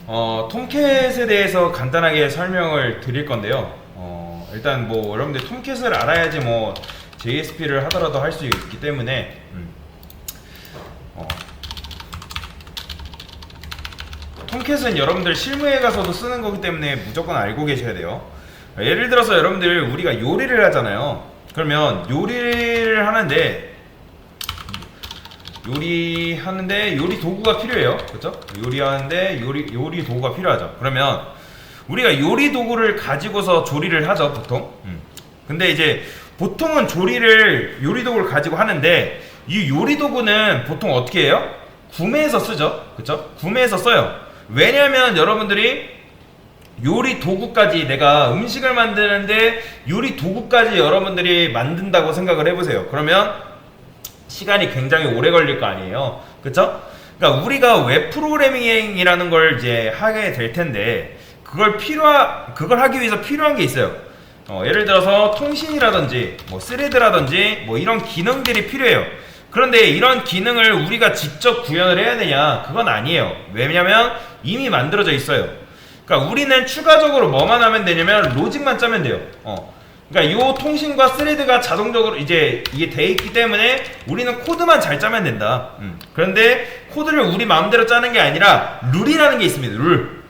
톰캣에 대해서 간단하게 설명을 드릴 건데요. 일단 뭐 여러분들 톰캣을 알아야지 뭐 JSP를 하더라도 할 수 있기 때문에 톰캣은 여러분들 실무에 가서도 쓰는 거기 때문에 무조건 알고 계셔야 돼요. 예를 들어서 여러분들 우리가 요리를 하잖아요. 그러면 요리를 하는데 요리 도구가 필요해요. 그렇죠? 요리하는데 요리 도구가 필요하죠. 그러면 우리가 요리 도구를 가지고서 조리를 하죠, 보통. 근데 이제 보통은 요리 도구를 가지고 하는데 이 요리 도구는 보통 어떻게 해요? 구매해서 쓰죠. 그렇죠? 구매해서 써요. 왜냐면 여러분들이 요리 도구까지 내가 음식을 만드는데 요리 도구까지 여러분들이 만든다고 생각을 해보세요. 그러면 시간이 굉장히 오래 걸릴 거 아니에요. 그쵸? 그러니까 우리가 웹 프로그래밍이라는 걸 이제 하게 될 텐데 그걸 하기 위해서 필요한 게 있어요. 예를 들어서 통신이라든지 뭐 스레드라든지 뭐 이런 기능들이 필요해요. 그런데 이런 기능을 우리가 직접 구현을 해야 되냐? 그건 아니에요. 왜냐면 이미 만들어져 있어요. 그러니까 우리는 추가적으로 뭐만 하면 되냐면 로직만 짜면 돼요. 그러니까 이 통신과 스레드가 자동적으로 이제 이게 돼 있기 때문에 우리는 코드만 잘 짜면 된다. 그런데 코드를 우리 마음대로 짜는 게 아니라 룰이라는 게 있습니다. 룰.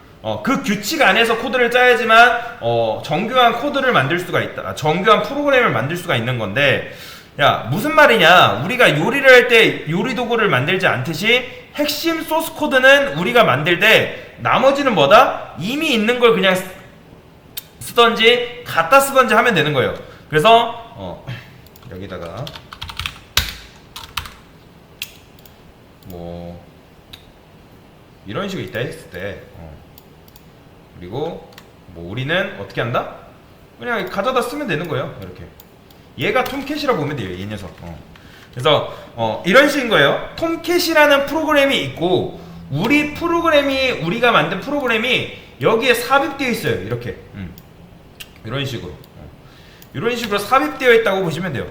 그 규칙 안에서 코드를 짜야지만 정교한 코드를 만들 수가 있다. 정교한 프로그램을 만들 수가 있는 건데, 야 무슨 말이냐? 우리가 요리를 할 때 요리 도구를 만들지 않듯이 핵심 소스 코드는 우리가 만들 때 나머지는 뭐다? 이미 있는 걸 그냥 쓰던지 갖다 쓰던지 하면 되는 거예요. 그래서 여기다가 뭐 이런 식으로 있다 했을 때 그리고 뭐 우리는 어떻게 한다? 그냥 가져다 쓰면 되는 거예요. 이렇게 얘가 톰캣이라고 보면 돼요. 이 녀석. 그래서 이런 식인 거예요. 톰캣이라는 프로그램이 있고 우리가 만든 프로그램이 여기에 삽입되어 있어요. 이렇게 이런 식으로 삽입되어 있다고 보시면 돼요.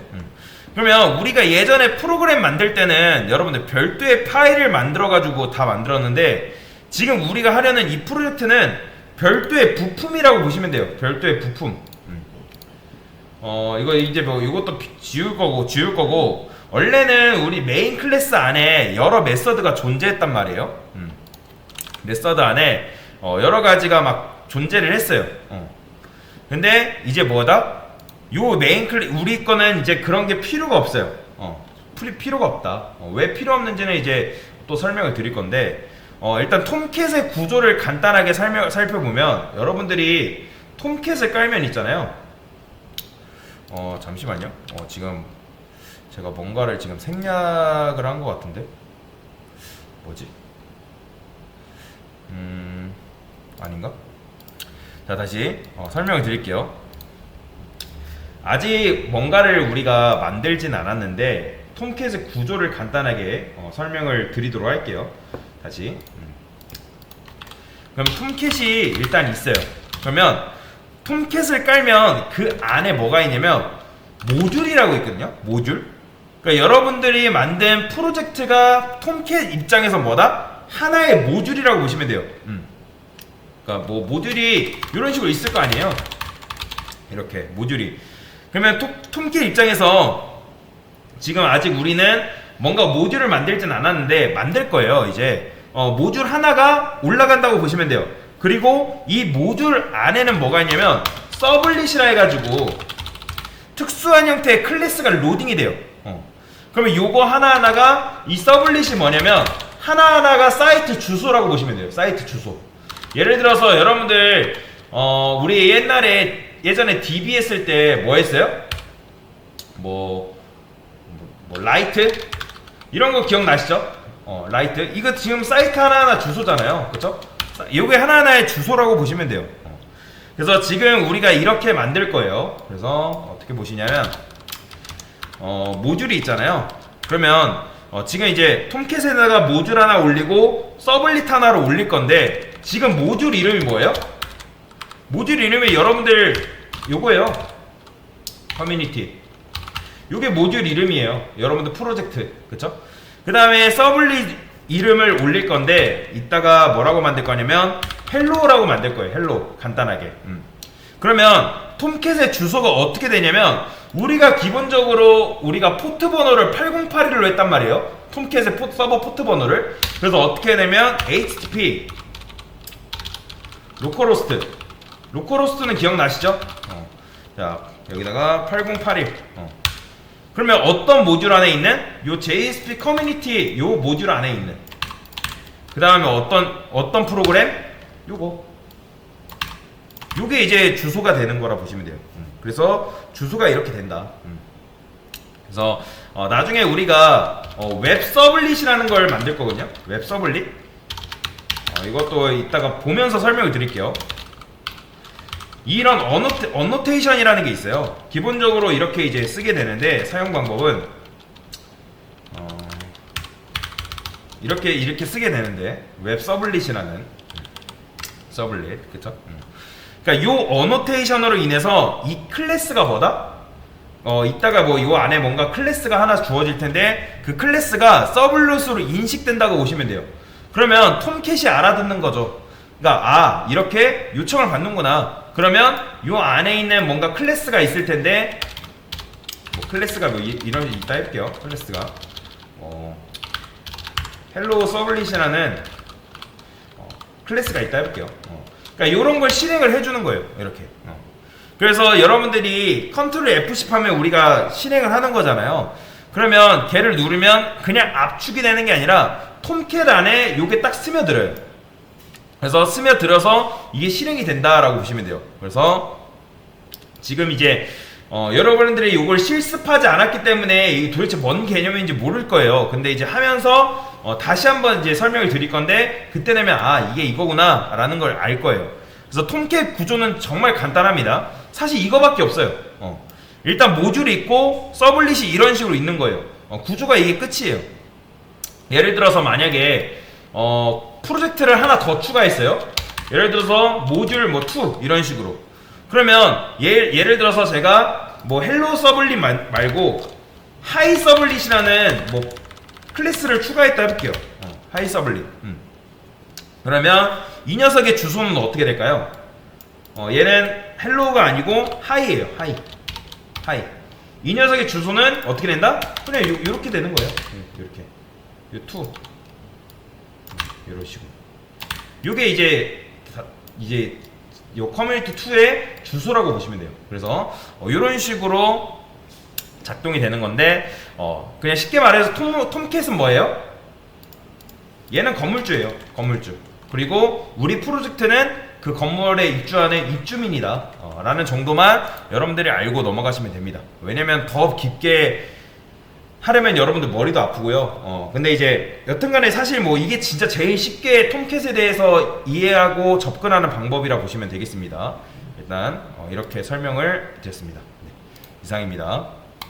그러면 우리가 예전에 프로그램 만들 때는 여러분들 별도의 파일을 만들어 가지고 다 만들었는데 지금 우리가 하려는 이 프로젝트는 별도의 부품이라고 보시면 돼요. 별도의 부품. 이거 이제 뭐 이것도 지울 거고 원래는 우리 메인 클래스 안에 여러 메서드가 존재했단 말이에요. 메서드 안에 여러 가지가 막 존재를 했어요. 근데 이제 뭐다? 요 메인 클래스 우리 거는 이제 그런 게 필요가 없어요. 필요가 없다. 왜 필요 없는지는 이제 또 설명을 드릴 건데 일단 톰캣의 구조를 간단하게 살펴보면 여러분들이 톰캣을 깔면 있잖아요. 잠시만요. 지금 제가 뭔가를 지금 생략을 한 것 같은데 뭐지? 아닌가? 자 다시 설명을 드릴게요. 아직 뭔가를 우리가 만들진 않았는데 톰캣의 구조를 간단하게 설명을 드리도록 할게요. 다시 그럼 톰캣이 일단 있어요. 그러면 톰캣을 깔면 그 안에 뭐가 있냐면 모듈이라고 있거든요. 모듈. 그러니까 여러분들이 만든 프로젝트가 톰캣 입장에서 뭐다? 하나의 모듈이라고 보시면 돼요. 그러니까 뭐 모듈이 이런 식으로 있을 거 아니에요. 이렇게 모듈이. 그러면 톰캣 입장에서 지금 아직 우리는 뭔가 모듈을 만들진 않았는데 만들 거예요. 이제 모듈 하나가 올라간다고 보시면 돼요. 그리고 이 모듈 안에는 뭐가 있냐면 서블릿이라 해가지고 특수한 형태의 클래스가 로딩이 돼요. 그러면 요거 하나하나가 이 서블릿이 뭐냐면 하나하나가 사이트 주소라고 보시면 돼요. 사이트 주소. 예를 들어서 여러분들 우리 예전에 DB 했을 때 뭐 했어요? 뭐 라이트? 이런 거 기억나시죠? 라이트. 이거 지금 사이트 하나하나 주소잖아요. 그쵸? 이게 하나하나의 주소라고 보시면 돼요. 그래서 지금 우리가 이렇게 만들 거예요. 그래서 어떻게 보시냐면 모듈이 있잖아요. 그러면 지금 이제 톰캣에다가 모듈 하나 올리고 서블릿 하나를 올릴 건데 지금 모듈 이름이 뭐예요? 모듈 이름이 여러분들 요거예요. 커뮤니티. 요게 모듈 이름이에요. 여러분들 프로젝트. 그쵸? 그 다음에 서블릿 이름을 올릴 건데 이따가 뭐라고 만들 거냐면 헬로우라고 만들 거예요. 헬로우 간단하게. 그러면 톰캣의 주소가 어떻게 되냐면 우리가 기본적으로 우리가 포트 번호를 8081로 했단 말이에요. 톰캣의 서버 포트 번호를. 그래서 어떻게 되면 http 로컬호스트는 기억나시죠? 자 여기다가 8081 그러면 어떤 모듈 안에 있는 요 JSP 커뮤니티 요 모듈 안에 있는 그 다음에 어떤 프로그램 요게 이제 주소가 되는 거라 보시면 돼요. 그래서 주소가 이렇게 된다. 그래서 나중에 우리가 웹 서블릿이라는 걸 만들 거거든요. 웹 서블릿. 이것도 이따가 보면서 설명을 드릴게요. 이런 어노테이션이라는 게 있어요. 기본적으로 이렇게 이제 쓰게 되는데 사용 방법은 이렇게 쓰게 되는데 웹 서블릿이라는 서블릿 그쵸? 그러니까 요 어노테이션으로 인해서 이 클래스가 뭐다? 이따가 뭐 요 안에 뭔가 클래스가 하나 주어질 텐데 그 클래스가 서블릿으로 인식된다고 보시면 돼요. 그러면 톰캣이 알아듣는 거죠. 그러니까 이렇게 요청을 받는구나. 그러면 요 안에 있는 뭔가 클래스가 있을 텐데 뭐 클래스가 뭐 이런 이따 할게요. 클래스가 헬로우 서블릿이라는 클래스가 있다 해볼게요. 그러니까 이런 걸 실행을 해주는 거예요. 이렇게. 그래서 여러분들이 컨트롤 F10 하면 우리가 실행을 하는 거잖아요. 그러면 걔를 누르면 그냥 압축이 되는 게 아니라 톰캣 안에 요게 딱 스며들어요. 그래서 스며들어서 이게 실행이 된다라고 보시면 돼요. 그래서 지금 이제 여러분들이 이걸 실습하지 않았기 때문에 이게 도대체 뭔 개념인지 모를 거예요. 근데 이제 하면서 다시 한번 이제 설명을 드릴 건데 그때 되면 이게 이거구나 라는 걸 알 거예요. 그래서 톰캣 구조는 정말 간단합니다. 사실 이거밖에 없어요. 일단 모듈이 있고 서블릿이 이런 식으로 있는 거예요. 구조가 이게 끝이에요. 예를 들어서 만약에 프로젝트를 하나 더 추가했어요. 예를 들어서 모듈 뭐 2 이런 식으로. 그러면 예를 들어서 제가 뭐 헬로 서블릿 말고 하이 서블릿이라는 뭐 클래스를 추가했다 해볼게요. 하이 서블릿. 그러면 이 녀석의 주소는 어떻게 될까요? 얘는 헬로우가 아니고 하이예요. 하이. 이 녀석의 주소는 어떻게 된다? 그냥 요렇게 되는 거예요. 요렇게. 요 2. 요런 식으로. 요게 이제 요 커뮤니티 2의 주소라고 보시면 돼요. 그래서 요런 식으로 작동이 되는 건데 그냥 쉽게 말해서 톰캣은 뭐예요? 얘는 건물주예요. 건물주. 그리고 우리 프로젝트는 그 건물에 입주하는 입주민이다 라는 정도만 여러분들이 알고 넘어가시면 됩니다. 왜냐면 더 깊게 하려면 여러분들 머리도 아프고요. 근데 이제 여튼간에 사실 뭐 이게 진짜 제일 쉽게 톰캣에 대해서 이해하고 접근하는 방법이라 보시면 되겠습니다. 일단 이렇게 설명을 드렸습니다. 네, 이상입니다.